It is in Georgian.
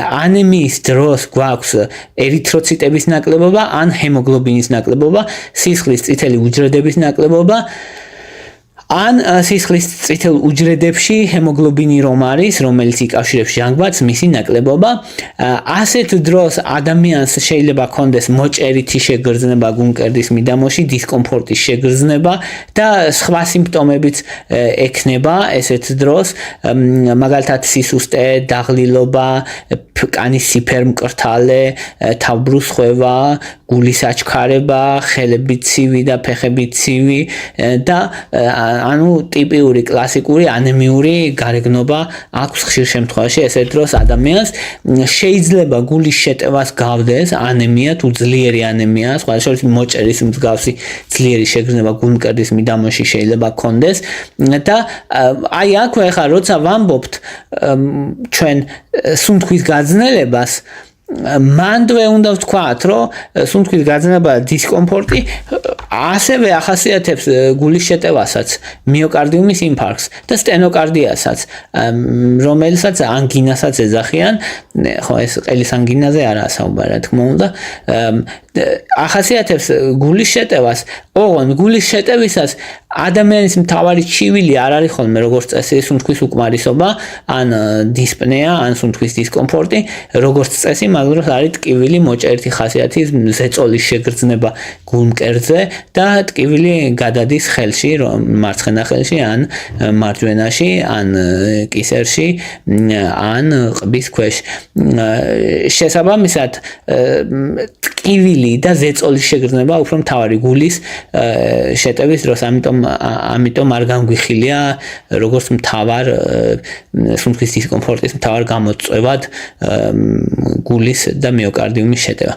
ანემიის დროს გვაქვს ერითროციტების ნაკლებობა ან ჰემოგლობინის ნაკლებობა, სისხლის წითელი უჯრედების ნაკლებობა ან სისხლის წითელ უჯრედებში ჰემოგლობინი რომ არის, რომელიც იკავშირებს ჟანგბადს, მისი ნაკლებობა. ასეთ დროს ადამიანს შეიძლება ჰქონდეს მოჭერითი შეგრძნება გულმკერდის მიდამოში, დისკომფორტის შეგრძნება და სხვა სიმპტომებიც ექნება ესეთ დროს, მაგალითად სისუსტე, დაღლილობა, კანის სიფერმკრთალე, თავბრუსხვევა, გულის აჩქარება, ხელები ცივი და ფეხები ცივი და ანუ ტიპიური კლასიკური ანემიური გარეგნობა აქვს ხშირ შემთხვევაში ესეთ დროს ადამიანს შეიძლება გულის შეტევას გავდეს ანემია თუ ძლიერი ანემია, სხვა შორის მოჭერის მსგავსი ძლიერი შეგრძნება გულმკერდის მიდამოში შეიძლება ჰქონდეს და აი აქვე ახლა როცა ვამბობთ ჩვენ სუნთქვის გაძნელებას მანდვე უნდა ვთქვათ, რომ სუნთქვის გაძნელება დისკომფორტი ასევე ახასიათებს გულის შეტევასაც, მიოკარდიუმის ინფარქტს და სტენოკარდიასაც, რომელსაც ანგინასაც ეძახიან, ხო ეს ყელის ანგინაზე არაა საუბარი, რა თქმა უნდა, ახასიათებს გულის შეტევას, ოღონდ გულის შეტევისას ადამიანის მთავარი ჩივილი არ არის ხოლმე როგორც წესი სუნთქვის უკმარისობა, ან დისპნეა, ან სუნთქვის დისკომფორტი, როგორც წესი მაგრამ არის ტკივილი მოჭერითი ხასიათის ზეწოლის შეგრძნება გულმკერდზე და ტკივილი გადადის ხელში, მარცხენა ხელში, ან მარჯვენაში, ან კისერში, ან ყბის ქვეშ. შესაბამისად, ტკივილი და ზეწოლის შეგრძნება უფრო მთავარი გულის შეტევის დროს, ამიტომ არ გამგვიხილია როგორც მთავარ სუნთქვის დისკომფორტის მთავარ გამოწვევად გულის და მიოკარდიუმის შეტევა.